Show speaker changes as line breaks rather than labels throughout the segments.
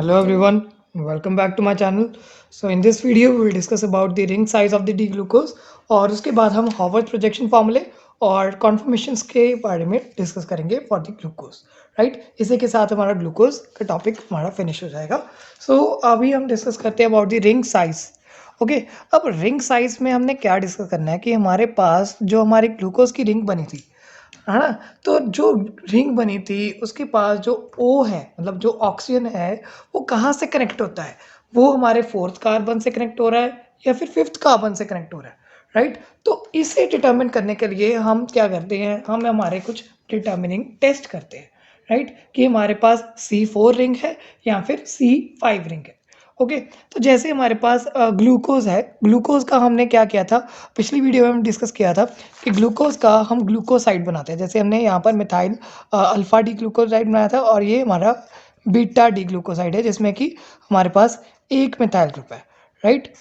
Hello everyone, welcome back to my channel. So in this video we will discuss about the ring size of the D-glucose और उसके बाद हम Howarth projection फॉर्मूले और कॉन्फर्मेशंस के बारे में डिस्कस करेंगे फॉर द ग्लूकोज राइट। इसी के साथ हमारा ग्लूकोज का टॉपिक हमारा फिनिश हो जाएगा। सो अभी हम डिस्कस करते हैं about the ring size. Okay, अब रिंग साइज में हमने क्या डिस्कस करना है कि हमारे पास जो हमारी ग्लूकोज की रिंग बनी थी है ना, तो जो रिंग बनी थी उसके पास जो ओ है मतलब जो ऑक्सीजन है वो कहाँ से कनेक्ट होता है, वो हमारे फोर्थ कार्बन से कनेक्ट हो रहा है या फिर फिफ्थ कार्बन से कनेक्ट हो रहा है राइट। तो इसे डिटर्मिन करने के लिए हम क्या करते हैं, हम हमारे कुछ डिटर्मिनिंग टेस्ट करते हैं राइट कि हमारे पास C4 रिंग है या फिर C5 रिंग है। ओके, तो जैसे हमारे पास ग्लूकोज है, ग्लूकोज का हमने क्या किया था पिछली वीडियो में हम डिस्कस किया था कि ग्लूकोज का हम ग्लूकोसाइड बनाते हैं। जैसे हमने यहाँ पर मिथाइल अल्फा डी ग्लूकोसाइड बनाया था और ये हमारा बीटा डी ग्लूकोसाइड है जिसमें कि हमारे पास एक मिथाइल ग्रुप है राइट,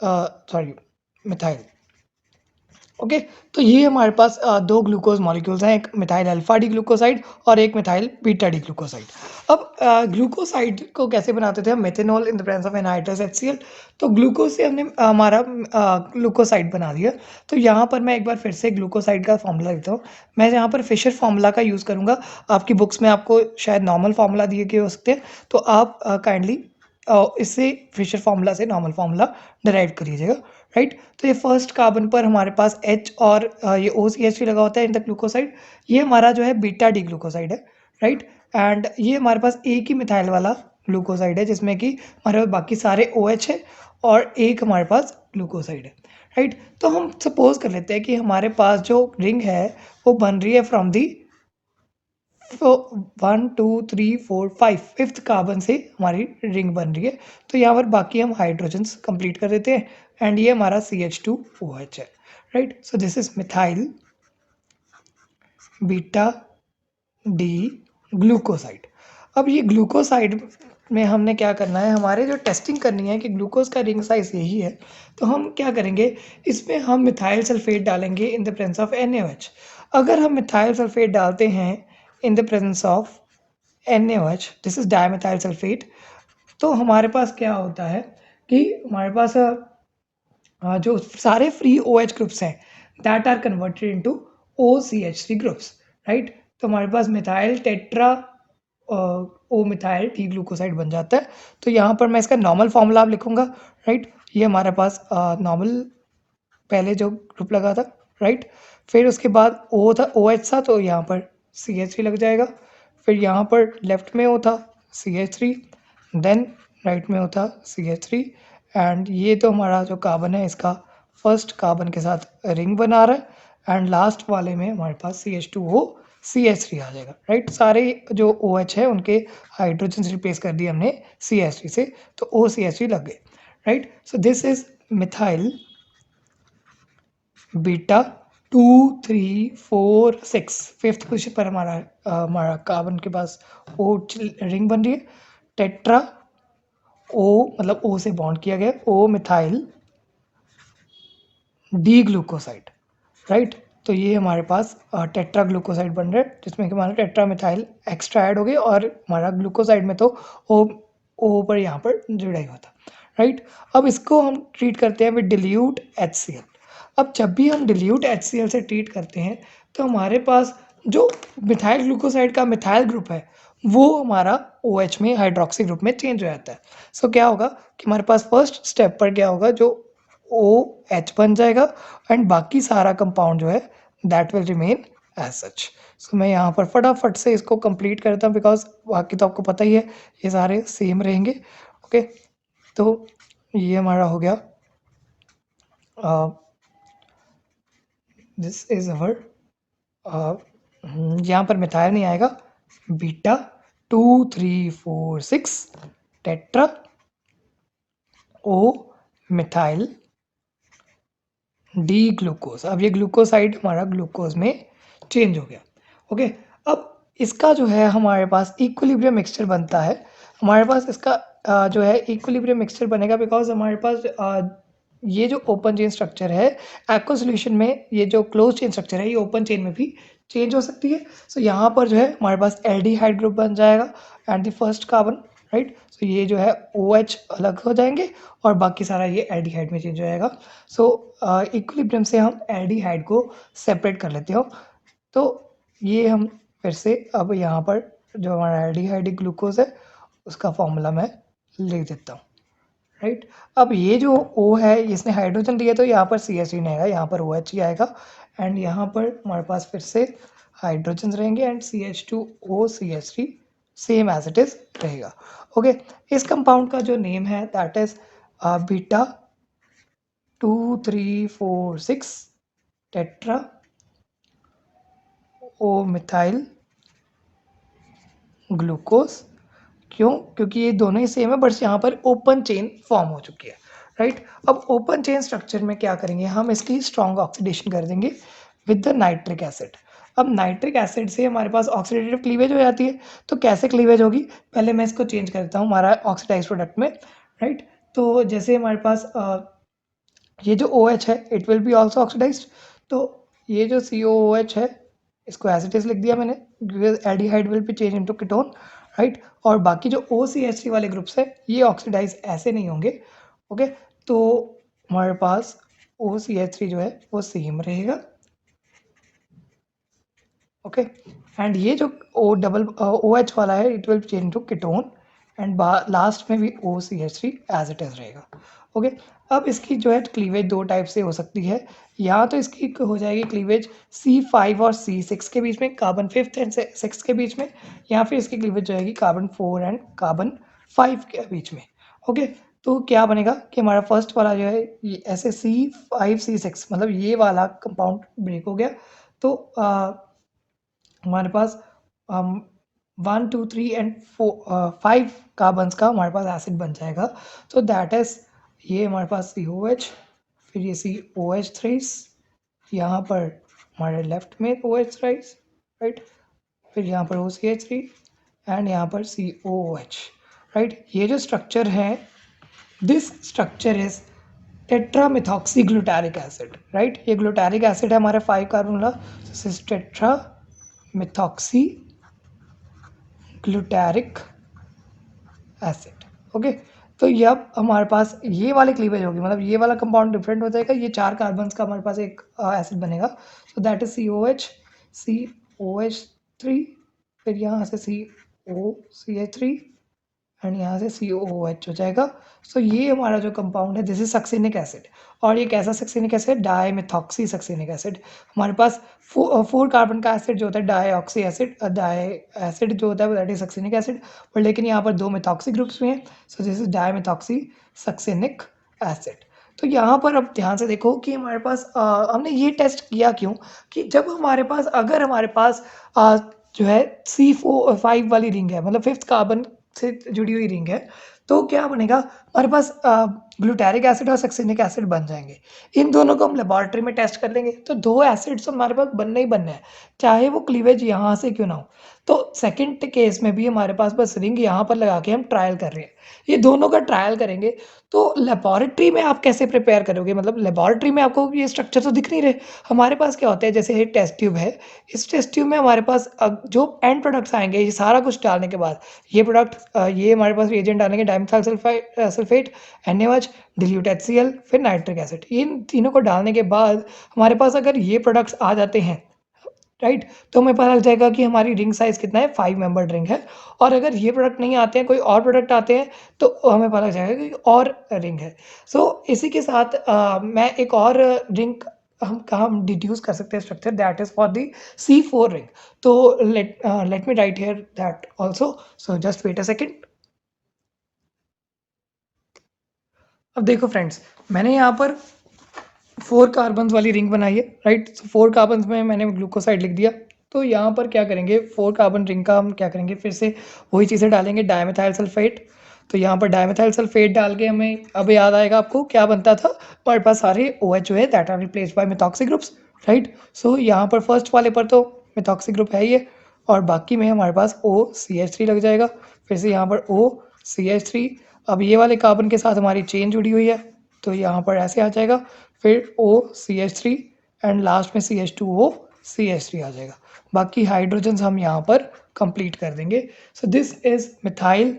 सॉरी मिथाइल। ओके, तो ये हमारे पास दो ग्लूकोज मॉलिक्यूल्स हैं, एक मिथाइल अल्फा डी ग्लूकोसाइड और एक मिथाइल बीटा डी ग्लूकोसाइड। अब ग्लूकोसाइड को कैसे बनाते थे हम, methanol in the presence of anhydrous HCl। तो ग्लूकोज से हमने हमारा ग्लूकोसाइड बना दिया। तो यहाँ पर मैं एक बार फिर से ग्लूकोसाइड का फॉर्मूला लिखता हूँ। मैं यहाँ पर फिशर फॉर्मूला का यूज़ करूँगा। आपकी बुक्स में आपको शायद नॉर्मल फार्मूला दिए गए हो सकते हैं, तो आप काइंडली इससे फिशर फार्मूला से नॉर्मल फार्मूला डिराइव करिएगा राइट। तो ये फर्स्ट कार्बन पर हमारे पास H और ये OCH भी लगा होता है इन द ग्लूकोसाइड। ये हमारा जो है बीटा डी ग्लूकोसाइड है राइट, एंड ये हमारे पास एक ही मिथाइल वाला ग्लूकोसाइड है जिसमें कि हमारे पास बाकी सारे OH है और एक हमारे पास ग्लूकोसाइड है राइट। तो हम सपोज कर लेते हैं कि हमारे पास जो रिंग है वो बन रही है फ्रॉम दी 1 2 3 4 5 फिफ्थ कार्बन से हमारी रिंग बन रही है। तो यहाँ पर बाकी हम हाइड्रोजन्स कंप्लीट कर देते हैं एंड ये हमारा CH2OH है right. So this is methyl beta D glucoside. अब ये ग्लूकोसाइड में हमने क्या करना है, हमारे जो टेस्टिंग करनी है कि ग्लूकोज का रिंग साइज यही है, तो हम क्या करेंगे, इसमें हम मिथाइल सल्फेट डालेंगे in the presence of NaOH। अगर हम मिथाइल सल्फेट डालते हैं in the presence of NaOH, this is dimethyl sulphate, तो हमारे पास क्या होता है कि हमारे पास जो सारे फ्री OH ग्रुप्स हैं that are converted into OCH3 groups right. तो हमारे पास methyl tetra O methyl T glucoside बन जाता है। तो यहाँ पर मैं इसका नॉर्मल फॉर्मूला आप लिखूंगा राइट। ये हमारे पास नॉर्मल पहले जो ग्रुप लगा था राइट, फिर उसके बाद O था OH था तो यहाँ पर CH3 लग जाएगा, फिर यहाँ पर लेफ्ट में O था CH3, देन राइट में O था CH3 एंड ये तो हमारा जो कार्बन है इसका फर्स्ट कार्बन के साथ रिंग बना रहा है एंड लास्ट वाले में हमारे पास CH2O CH3 आ जाएगा राइट। सारे जो OH है उनके हाइड्रोजन रिप्लेस कर दिए हमने CH3 से, तो OCH3 लग गए right. So this is methyl beta 2 3 4 6 fifth position पर हमारा कार्बन के पास O रिंग बन रही है। टेट्रा O मतलब O से बॉन्ड किया गया, O methyl D glucoside right. तो ये हमारे पास टेट्रा ग्लूकोसाइड बन रहा है जिसमें कि हमारा टेट्रा मिथाइल एक्स्ट्रा ऐड हो गई और हमारा ग्लूकोसाइड में तो O पर यहाँ पर जुड़ा ही होता राइट। अब इसको हम ट्रीट करते हैं विद डिल्यूट HCl। अब जब भी हम डिल्यूट HCl से ट्रीट करते हैं तो हमारे पास जो मिथाइल ग्लूकोसाइड का मिथाइल ग्रुप है वो हमारा OH में हाइड्रोक्सी ग्रुप में चेंज हो जाता है। सो क्या होगा कि हमारे पास फर्स्ट स्टेप पर क्या होगा, जो OH बन जाएगा एंड बाकी सारा कंपाउंड जो है that will remain as such. So मैं यहाँ पर फटाफट से इसको कंप्लीट करता हूँ बिकॉज बाकी तो आपको पता ही है ये सारे सेम रहेंगे। ओके, तो ये हमारा हो गया, दिस इज अवर, यहाँ पर मिथाइल नहीं आएगा, beta 2 3 4 6 tetra O methyl D glucose. अब ये ग्लूकोसाइड हमारा ग्लूकोज में चेंज हो गया। ओके, अब इसका जो है हमारे पास इक्विलिब्रियम मिक्सचर बनता है। हमारे पास इसका जो है इक्विलिब्रियम मिक्सचर बनेगा बिकॉज हमारे पास ये जो ओपन चेन स्ट्रक्चर है एक्वा सॉल्यूशन में, ये जो क्लोज चेन स्ट्रक्चर है ये ओपन चेन में भी चेंज हो सकती है। सो यहाँ पर जो है हमारे पास एल्डिहाइड ग्रुप बन जाएगा and the first carbon right. So ये जो है OH अलग हो जाएंगे और बाकी सारा ये एल्डिहाइड में चेंज हो जाएगा। सो इक्विलिब्रियम से हम एल्डिहाइड को सेपरेट कर लेते हो। तो ये हम फिर से अब यहाँ पर जो हमारा एल्डिहाइड ग्लूकोज है उसका फॉर्मूला मैं लिख देता हूँ, राइट। अब ये जो O है इसने हाइड्रोजन दिया तो यहाँ पर CH3 नहीं आएगा, यहाँ पर OH ही आएगा। एंड यहाँ पर हमारे पास फिर से हाइड्रोजन रहेंगे and CH2O CH3 same as it is रहेगा। ओके, इस कंपाउंड का जो नेम है that is beta 2,3,4,6 tetra O methyl glucose. क्यों? क्योंकि ये दोनों ही सेम है बट यहाँ पर ओपन चेन फॉर्म हो चुकी है, राइट। अब ओपन चेन स्ट्रक्चर में क्या करेंगे, हम इसकी स्ट्रॉन्ग ऑक्सीडेशन कर देंगे विद द नाइट्रिक एसिड। अब नाइट्रिक एसिड से हमारे पास ऑक्सीडेटिव क्लीवेज हो जाती है। तो कैसे क्लीवेज होगी, पहले मैं इसको चेंज कर देता हूँ हमारा ऑक्सीडाइज प्रोडक्ट में, राइट। तो जैसे हमारे पास ये जो OH है it will be also oxidized. तो ये जो COOH है इसको एज इट इज लिख दिया मैंने, aldehyde will be change into ketone, right. और बाकी जो OCH3 वाले ग्रुप्स है ये ऑक्सीडाइज ऐसे नहीं होंगे। ओके, तो हमारे पास OCH3 जो है वो सेम रहेगा। ओके, एंड ये जो OH वाला है it will change to ketone and last में भी OCH3 एज इट इज रहेगा। ओके, अब इसकी जो है क्लीवेज दो टाइप से हो सकती है। या तो इसकी हो जाएगी क्लीवेज C5 और C6 के बीच में, कार्बन 5th एंड 6th के बीच में, या फिर इसकी क्लीवेज जो है कार्बन 4 एंड कार्बन 5 के बीच में। ओके, तो क्या बनेगा कि हमारा फर्स्ट वाला जो है ये ऐसे C5 C6 मतलब ये वाला कंपाउंड ब्रेक हो गया। तो हमारे पास 1 2 3 एंड 5 कार्बन्स का हमारे पास एसिड बन जाएगा। तो दैट इज ये हमारे पास COH, फिर ये COH3, यहाँ पर हमारे लेफ्ट में OH राइस, राइट, फिर यहाँ पर OCH3 एंड यहाँ पर COOH, राइट। ये जो स्ट्रक्चर है this structure is tetramethoxy glutaric acid, right. ये ग्लूटारिक एसिड है हमारे 5 कार्बन वाला, this is tetra methoxy glutaric acid. Okay, तो ये अब हमारे पास ये वाले क्लीवेज होगी, मतलब ये वाला कंपाउंड डिफरेंट हो जाएगा, ये 4 कार्बन्स का हमारे पास एक एसिड बनेगा। सो दैट इज COH3, फिर यहाँ से COCH3 एंड यहाँ से COOH हो जाएगा। सो ये हमारा जो कंपाउंड है दिस इज सक्सिनिक एसिड। और ये कैसा सक्सिनिक एसिड, डाईमिथॉक्सी सक्सिनिक एसिड। हमारे पास 4 कार्बन का एसिड जो होता है डाईऑक्सी एसिड, डाई एसिड जो होता है दैट इज सक्सिनिक एसिड, और लेकिन यहाँ पर 2 मिथॉक्सी ग्रुप्स में है। So this is dimethoxy succinic acid. तो यहाँ पर अब ध्यान से देखो कि हमारे पास हमने ये टेस्ट किया क्यों कि जब हमारे पास अगर हमारे पास जो है C5 वाली रिंग है, मतलब 5th कार्बन से जुड़ी हुई रिंग है, तो क्या बनेगा हमारे पास ग्लूटारिक एसिड और सक्सिनिक एसिड बन जाएंगे। इन दोनों को हम लेबोरेटरी में टेस्ट कर लेंगे तो 2 एसिड्स हमारे पास बनने ही बनने हैं, चाहे वो क्लीवेज यहाँ से क्यों ना हो। तो सेकंड केस में भी हमारे पास बस रिंग यहाँ पर लगा के हम ट्रायल कर रहे हैं, ये दोनों का ट्रायल करेंगे। तो लेबोरेटरी में आप कैसे प्रिपेयर करोगे, मतलब लेबोरेटरी में आपको ये स्ट्रक्चर तो दिख नहीं रहे। हमारे पास क्या होता है, जैसे ये टेस्ट ट्यूब है, इस टेस्ट ट्यूब में हमारे पास जो एंड प्रोडक्ट्स आएंगे ये सारा कुछ डालने के बाद ये प्रोडक्ट ये हमारे पास रिएजेंट डालेंगे, dimethyl sulphate, NaOH, dilute HCl, फिर नाइट्रिक एसिड। इन तीनों को डालने के बाद हमारे पास अगर ये प्रोडक्ट्स आ जाते हैं, राइट, तो हमें पता लग जाएगा कि हमारी रिंग साइज कितना है, 5 मेंबर्ड रिंग है। और अगर ये प्रोडक्ट नहीं आते हैं, कोई और प्रोडक्ट आते हैं, तो हमें पता लग जाएगा कि और रिंग है। सो इसी के साथ मैं एक और रिंग हम डिड्यूस कर सकते हैं structure that is for the C4 ring. तो let me write here that also. So just wait a second. अब देखो फ्रेंड्स, मैंने यहाँ पर 4 कार्बन्स वाली रिंग बनाई है, राइट। 4 कार्बन्स में मैंने ग्लूकोसाइड लिख दिया। तो यहाँ पर क्या करेंगे, 4 कार्बन रिंग का हम क्या करेंगे, फिर से वही चीज़ें डालेंगे, डाइमिथाइल सल्फेट। तो यहाँ पर डाइमिथाइल सल्फेट डाल के हमें अब याद आएगा आपको क्या बनता था, हमारे पास सारे OH जो है that are replaced by methoxy groups, right. So यहाँ पर फर्स्ट वाले पर तो मिथॉक्सी ग्रुप है ही है और बाकी में हमारे पास OCH3 लग जाएगा, फिर से यहाँ पर OCH3। अब ये वाले कार्बन के साथ हमारी चेन जुड़ी हुई है तो यहाँ पर ऐसे आ जाएगा, फिर OCH3 एंड लास्ट में CH2O CH3 आ जाएगा। बाकी हाइड्रोजन्स हम यहाँ पर कंप्लीट कर देंगे। So this is methyl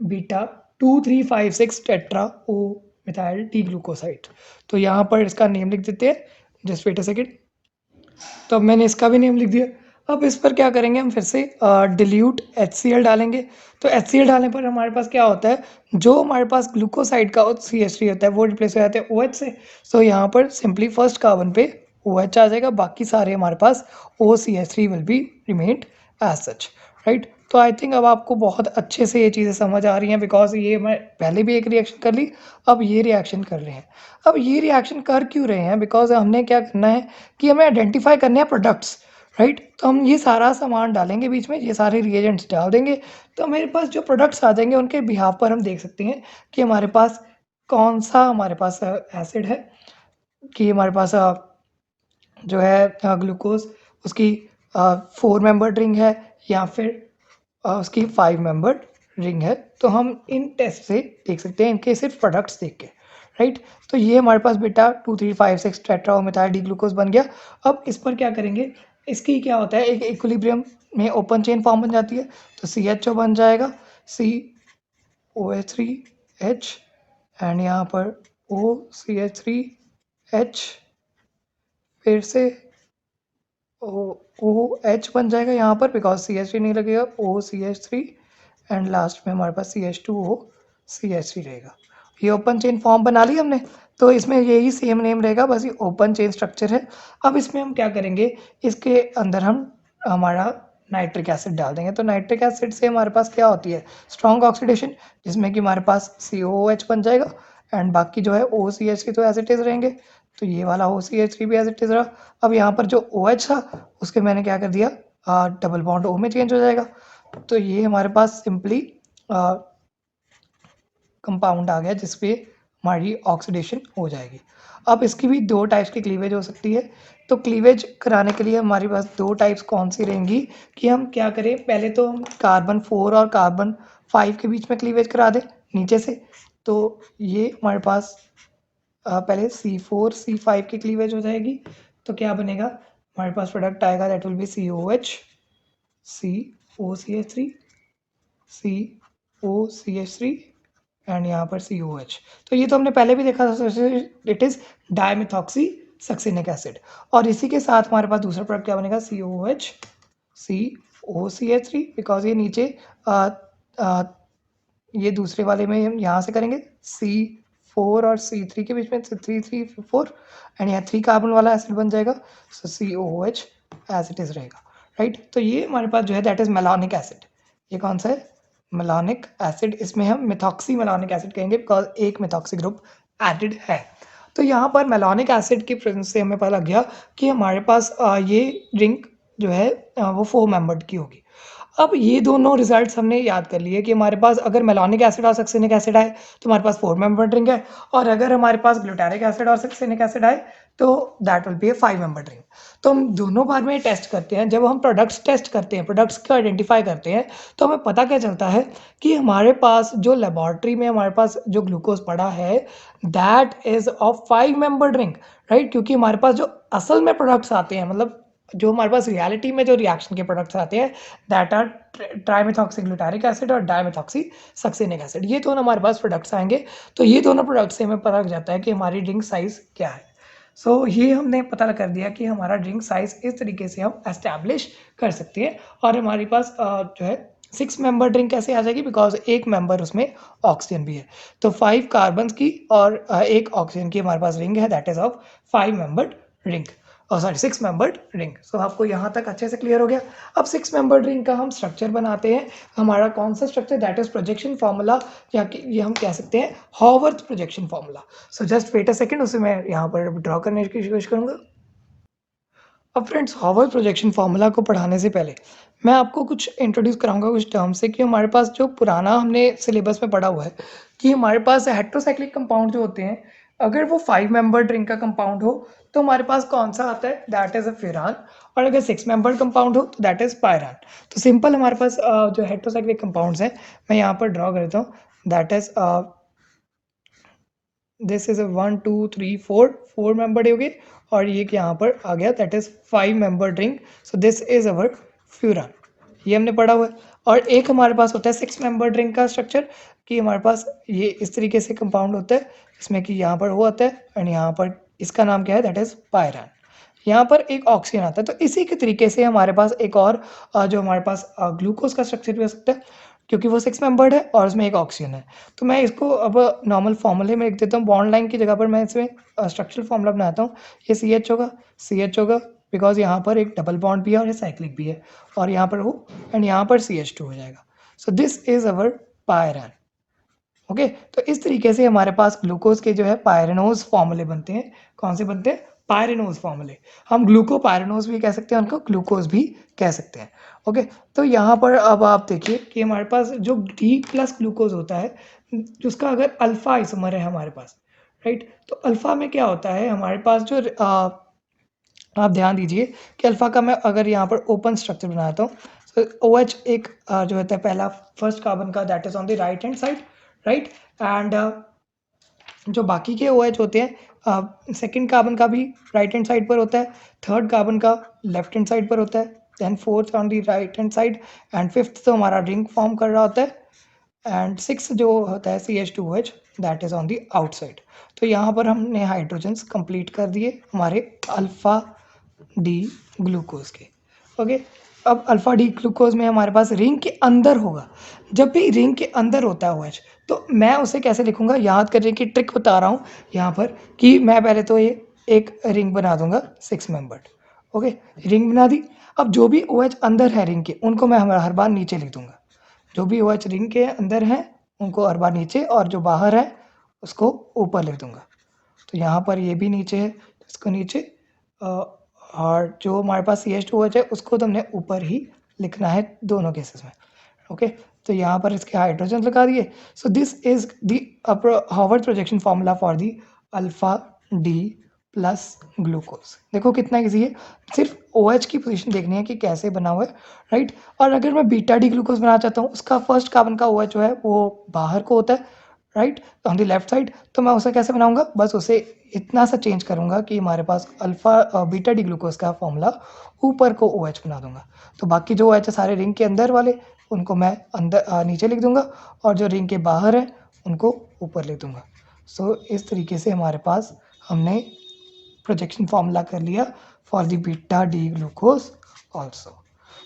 beta 2356 tetra O methyl D glucoside. तो यहाँ पर इसका नेम लिख देते हैं, जस्ट वेट अ सेकेंड। तो अब मैंने इसका भी नेम लिख दिया। अब इस पर क्या करेंगे हम, फिर से डिल्यूट HCl डालेंगे। तो HCl डालने पर हमारे पास क्या होता है, जो हमारे पास ग्लूकोसाइड का CH3 होता है वो रिप्लेस हो जाता है OH से। सो यहाँ पर सिंपली फर्स्ट कार्बन पे OH आ जाएगा, बाकी सारे हमारे पास OCH3 will be remained as such, right. तो आई थिंक अब आपको बहुत अच्छे से ये चीज़ें समझ आ रही हैं, बिकॉज ये मैं पहले भी एक रिएक्शन कर ली, अब ये रिएक्शन कर रहे हैं। अब ये रिएक्शन कर क्यों रहे हैं, बिकॉज हमने क्या करना है कि हमें आइडेंटिफाई करने हैं प्रोडक्ट्स, राइट। तो हम ये सारा सामान डालेंगे बीच में, ये सारे रिएजेंट्स डाल देंगे, तो मेरे पास जो प्रोडक्ट्स आ जाएंगे उनके बिहाफ पर हम देख सकते हैं कि हमारे पास कौन सा हमारे पास एसिड है, कि हमारे पास जो है ग्लूकोज उसकी 4 मेंबर्ड रिंग है या फिर उसकी 5 मेंबर्ड रिंग है। तो हम इन टेस्ट से देख सकते हैं, इनके सिर्फ प्रोडक्ट्स देख के, राइट। तो ये हमारे पास बेटा 2356 टेट्राओमेथाइल डी ग्लूकोज बन गया। अब इस पर क्या करेंगे, इसकी क्या होता है, एक इक्विलिब्रियम में ओपन चेन फॉर्म बन जाती है, तो CHO बन जाएगा, COH3H एंड यहाँ पर OCH3H, फिर से OH बन जाएगा यहाँ पर, बिकॉज CH3 नहीं लगेगा, OCH3 एंड लास्ट में हमारे पास CH2O CH3 रहेगा। ये ओपन चेन फॉर्म बना ली हमने, तो इसमें यही सेम नेम रहेगा, बस ये ओपन चेन स्ट्रक्चर है। अब इसमें हम क्या करेंगे, इसके अंदर हम हमारा नाइट्रिक एसिड डाल देंगे। तो नाइट्रिक एसिड से हमारे पास क्या होती है, स्ट्रॉन्ग ऑक्सीडेशन, जिसमें कि हमारे पास COOH बन जाएगा एंड बाकी जो है OCH3 तो एज इट इज़ रहेंगे। तो ये वाला OCH3 भी एज इट इज़ रहा। अब यहाँ पर जो OH था उसके मैंने क्या कर दिया, डबल बॉन्ड O में चेंज हो जाएगा। तो ये हमारे पास सिंपली कंपाउंड आ गया जिसपे हमारी ऑक्सीडेशन हो जाएगी। अब इसकी भी 2 टाइप्स की क्लीवेज हो सकती है। तो क्लीवेज कराने के लिए हमारे पास 2 टाइप्स कौन सी रहेंगी, कि हम क्या करें, पहले तो हम कार्बन 4 और कार्बन 5 के बीच में क्लीवेज करा दें नीचे से। तो ये हमारे पास पहले C4 C5 की क्लीवेज हो जाएगी। तो क्या बनेगा, हमारे पास प्रोडक्ट आएगा, that will be COH COCH3 COCH3 and यहाँ पर COH। तो ये तो हमने पहले भी देखा था, इट इज़ डायमिथॉक्सी सक्सिनिक एसिड। और इसी के साथ हमारे पास दूसरा प्रोडक्ट क्या बनेगा, COH COCH3, बिकॉज ये नीचे ये दूसरे वाले में हम यहाँ से करेंगे C4 और C3 के बीच में 3 3 4 एंड यहाँ 3 कार्बन वाला एसिड बन जाएगा, सो COOH एज इट इज़ रहेगा, राइट। तो ये हमारे पास जो है दैट इज़ मेलानिक एसिड। ये कौन सा है, मेलानिक एसिड। इसमें हम मिथॉक्सी मेलानिक एसिड कहेंगे, बिकॉज एक मिथॉक्सी ग्रुप एडेड है। तो यहाँ पर मेलानिक एसिड की प्रेजेंस से हमें पता लग गया कि हमारे पास ये रिंग जो है वो 4 मेंबर्ड की होगी। अब ये दोनों रिजल्ट्स हमने याद कर लिए कि हमारे पास अगर मेलानिक एसिड और सक्सिनिक एसिड आए तो हमारे पास 4 मेंबर्ड रिंग है, और अगर हमारे पास ग्लूटारिक एसिड और सक्सिनिक एसिड आए तो that will be A 5 membered ring. तो हम दोनों बार में टेस्ट करते हैं, जब हम प्रोडक्ट्स टेस्ट करते हैं, प्रोडक्ट्स को आइडेंटिफाई करते हैं, तो हमें पता क्या चलता है कि हमारे पास जो लेबॉर्ट्री में हमारे पास जो ग्लूकोज पड़ा है that is of 5 membered ring, right. क्योंकि हमारे पास जो असल में प्रोडक्ट्स आते हैं, मतलब जो हमारे पास रियलिटी में जो रिएक्शन के प्रोडक्ट्स आते हैं दैट आर ट्राइमेथॉक्सी ग्लूटारिक एसिड और डायमेथॉक्सी सक्सिनिक एसिड, ये दोनों हमारे पास प्रोडक्ट्स आएंगे। तो ये दोनों प्रोडक्ट्स से हमें पता लग जाता है कि हमारी ड्रिंक साइज़ क्या है। सो ये हमने पता कर दिया कि हमारा ड्रिंक साइज़ इस तरीके से हम एस्टैब्लिश कर सकते हैं। और हमारे पास जो है 6 मेंबर ड्रिंक कैसे आ जाएगी, बिकॉज एक मेंबर उसमें ऑक्सीजन भी है। तो 5 कार्बन की और एक ऑक्सीजन की हमारे पास रिंग है, that is of 5 membered ring, sorry 6 membered ring. So आपको यहाँ तक अच्छे से क्लियर हो गया। अब 6 मेंबर्ड रिंग का हम स्ट्रक्चर बनाते हैं। हमारा कौन सा structure, that is projection formula, या कि ये हम कह सकते हैं Haworth projection formula. So just wait a second, उसे मैं यहाँ पर ड्रॉ करने की कोशिश करूँगा। अब फ्रेंड्स, हॉवर्थ प्रोजेक्शन फार्मूला को पढ़ाने से पहले मैं आपको कुछ इंट्रोड्यूस कराऊंगा कुछ टर्म से, कि हमारे पास जो पुराना हमने सिलेबस में पढ़ा हुआ है कि हमारे पास हेट्रोसाइक्लिक कंपाउंड जो होते हैं, अगर वो 5 मेंबर्ड रिंग का कंपाउंड हो तो हमारे पास कौन सा आता है, दैट इज़ अ फ्यूरान। और अगर 6 मेंबर्ड कंपाउंड हो तो दैट इज़ पायरान। तो सिंपल हमारे पास जो हेट्रोसाइक्लिक कंपाउंड्स हैं मैं यहाँ पर ड्रॉ करता हूँ, that is this is a 1 2 3 4 membered हो गए, और ये यहाँ पर आ गया that is 5 membered ring. So this is our furan, ये हमने पढ़ा हुआ है। और एक हमारे पास होता है 6 मेंबर ड्रिंक का स्ट्रक्चर, कि हमारे पास ये इस तरीके से कंपाउंड होता है, इसमें कि यहाँ पर वो आता है एंड यहाँ पर इसका नाम क्या है, दैट इज़ पायरान। यहाँ पर एक ऑक्सीजन आता है। तो इसी के तरीके से हमारे पास एक और जो हमारे पास ग्लूकोज़ का स्ट्रक्चर भी हो सकता है, क्योंकि वो 6 मेंबर्ड है और उसमें एक ऑक्सीजन है। तो मैं इसको अब नॉर्मल फॉर्मूले में लिख देता हूँ, बॉन्ड लाइन की जगह पर मैं इसमें स्ट्रक्चरल फॉर्मूला बनाता हूँ। ये CH होगा, CH होगा, बिकॉज़ यहाँ पर एक डबल बॉन्ड भी है और ये साइक्लिक भी है, और यहाँ पर वो एंड यहाँ पर CH2 हो जाएगा। So this is our pyran. Okay, तो इस तरीके से हमारे पास ग्लूकोज के जो है पायरेनोज फॉर्मूले बनते हैं। कौन से बनते हैं? पायरेनोज फॉर्मूले। हम ग्लूकोपायरेनोज भी कह सकते हैं, उनको ग्लूकोज भी कह सकते हैं। ओके, तो यहाँ पर अब आप देखिए कि हमारे पास जो डी प्लस ग्लूकोज होता है, जिसका अगर अल्फा आइसोमर है हमारे पास, राइट, तो अल्फा में क्या होता है हमारे पास जो आप ध्यान दीजिए कि अल्फा का मैं अगर यहाँ पर ओपन स्ट्रक्चर बनाता हूँ, तो OH एक जो होता है पहला फर्स्ट कार्बन का, that is on the right hand side, right, and जो बाकी के OH होते हैं, सेकंड कार्बन का भी राइट हैंड साइड पर होता है, थर्ड कार्बन का लेफ्ट हैंड साइड पर होता है, then fourth on the right hand side, and fifth तो हमारा रिंग फॉर्म कर रहा होता है, एंड सिक्स जो होता है CH2OH, that is on the outside. तो यहाँ पर हमने हाइड्रोजन्स कंप्लीट कर दिए हमारे अल्फा डी ग्लूकोज के। ओके, अब अल्फा डी ग्लूकोज में हमारे पास रिंग के अंदर होगा। जब भी रिंग के अंदर होता है OH, तो मैं उसे कैसे लिखूंगा, याद करने की ट्रिक बता रहा हूँ यहाँ पर, कि मैं पहले तो ये एक रिंग बना दूंगा 6 मेंबर्ड। ओके, रिंग बना दी। अब जो भी OH अंदर है रिंग के, उनको मैं हर बार नीचे लिख दूंगा। जो भी OH रिंग के अंदर हैं उनको हर बार नीचे, और जो बाहर है उसको ऊपर लिख दूंगा। तो यहाँ पर ये भी नीचे है, तो इसको नीचे, और जो हमारे पास CH2OH है उसको तो हमने ऊपर ही लिखना है दोनों केसेस में। ओके, तो यहाँ पर इसके हाइड्रोजन लगा दिए। सो this is the Harvard projection formula for the alpha D plus glucose. देखो कितना ईजी है, सिर्फ OH की पोजीशन देखनी है कि कैसे बना हुआ है, राइट। और अगर मैं बीटा डी ग्लूकोज बनाना चाहता हूँ, उसका फर्स्ट कार्बन का OH जो है वो बाहर को होता है, right, on the left side, तो मैं उसे कैसे बनाऊंगा, बस उसे इतना सा चेंज करूंगा कि हमारे पास अल्फा बीटा डी ग्लूकोज का फॉर्मूला ऊपर को OH बना दूंगा। तो बाकी जो OH है सारे रिंग के अंदर वाले, उनको मैं अंदर नीचे लिख दूंगा, और जो रिंग के बाहर है उनको ऊपर लिख दूंगा। सो इस तरीके से हमारे पास हमने प्रोजेक्शन फॉर्मूला कर लिया for the beta D glucose also.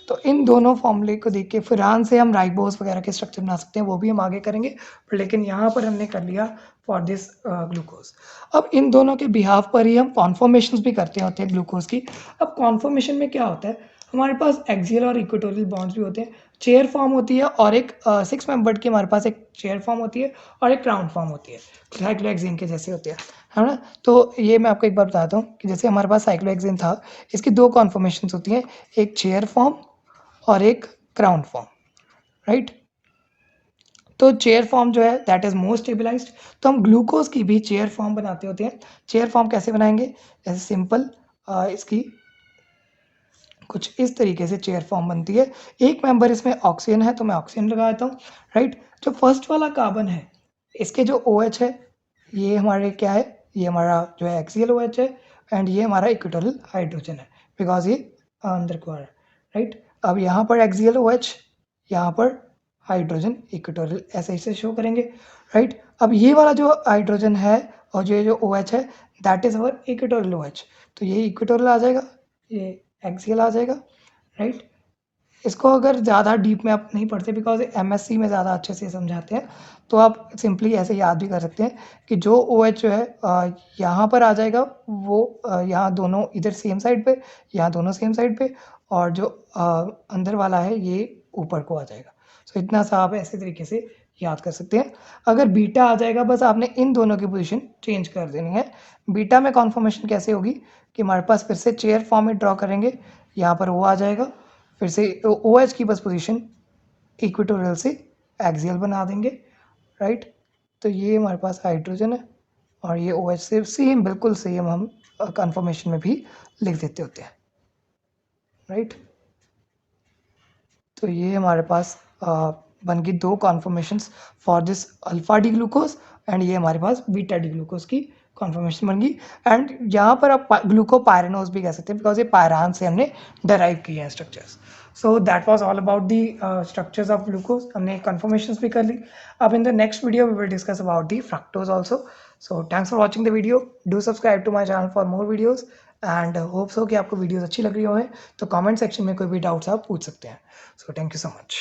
तो इन दोनों फॉर्मूले को देख के फिरान से हम राइबोस वगैरह के स्ट्रक्चर बना सकते हैं, वो भी हम आगे करेंगे, लेकिन यहाँ पर हमने कर लिया फॉर दिस ग्लूकोज। अब इन दोनों के बिहाफ पर ही हम कॉन्फॉर्मेशन भी करते होते हैं ग्लूकोज की। अब कॉन्फॉर्मेशन में क्या होता है, हमारे पास एक्सियल और इक्वेटोरियल बॉन्ड्स भी होते हैं, चेयर फॉर्म होती है, और एक 6 मेंबर्ड की हमारे पास एक चेयर फॉर्म होती है और एक क्राउन फॉर्म होती है, साइक्लोहेक्सेन के जैसे होते हैं, है ना। तो ये मैं आपको एक बार बताता हूँ कि जैसे हमारे पास साइक्लोहेक्सेन था, इसकी दो कॉन्फॉर्मेशन होती हैं, एक चेयर फॉर्म और एक क्राउन फॉर्म, राइट। तो चेयर फॉर्म जो है दैट इज मोर स्टेबलाइज्ड, तो हम ग्लूकोज की भी चेयर फॉर्म बनाते होते हैं। चेयर फॉर्म कैसे बनाएंगे, जैसे सिंपल इसकी कुछ इस तरीके से चेयर फॉर्म बनती है। एक मेंबर इसमें ऑक्सीजन है तो मैं ऑक्सीजन लगा देता हूँ, राइट। जो फर्स्ट वाला कार्बन है, इसके जो OH है, ये हमारे क्या है, ये हमारा जो है एक्सियल OH है, एंड ये हमारा इक्वेटोरियल हाइड्रोजन है, बिकॉज ये अंदर को आ रहा है, राइट। अब यहाँ पर एक्सियल OH, यहाँ पर हाइड्रोजन इक्वेटोरियल, ऐसे ऐसे शो करेंगे, राइट। अब ये वाला जो हाइड्रोजन है और जो OH है, that is our equatorial OH, तो ये इक्वेटोरियल आ जाएगा, ये एक्सियल आ जाएगा, राइट। इसको अगर ज़्यादा डीप में आप नहीं पढ़ते, बिकॉज MSc में ज़्यादा अच्छे से समझाते हैं, तो आप सिंपली ऐसे याद भी कर सकते हैं कि जो OH जो है यहाँ पर आ जाएगा, वो यहाँ दोनों इधर सेम साइड पे, यहाँ दोनों सेम साइड पे, और जो अंदर वाला है ये ऊपर को आ जाएगा। सो इतना सा आप ऐसे तरीके से याद कर सकते हैं। अगर बीटा आ जाएगा, बस आपने इन दोनों की पोजीशन चेंज कर देनी है। बीटा में कॉन्फॉर्मेशन कैसे होगी कि हमारे पास फिर से चेयर फॉर्म में ड्रॉ करेंगे, यहाँ पर वो आ जाएगा, फिर से OH की बस पोजीशन इक्वेटोरियल से एक्सियल बना देंगे, राइट। तो ये हमारे पास हाइड्रोजन है, और ये OH से सेम बिल्कुल सेम हम कन्फर्मेशन में भी लिख देते होते हैं, राइट। तो ये हमारे पास बन गई दो conformations for this alpha D glucose, and ये हमारे पास बीटा डी ग्लूकोज की कॉन्फर्मेशन बन गई। एंड यहाँ पर आप ग्लूकोपायरेनोज भी कह सकते हैं, बिकॉज ये पायरान से हमने डराइव किए हैं structures. So that was all about the structures of glucose. हमने कन्फर्मेशंस भी कर ली. अब in the next video we will discuss about the fructose also. So thanks for watching the video. Do subscribe to my channel for more videos and hopes हो कि आपको videos अच्छी लग रही हो. तो कमेंट सेक्शन में कोई भी डाउट्स आप पूछ सकते हैं. So thank you so much.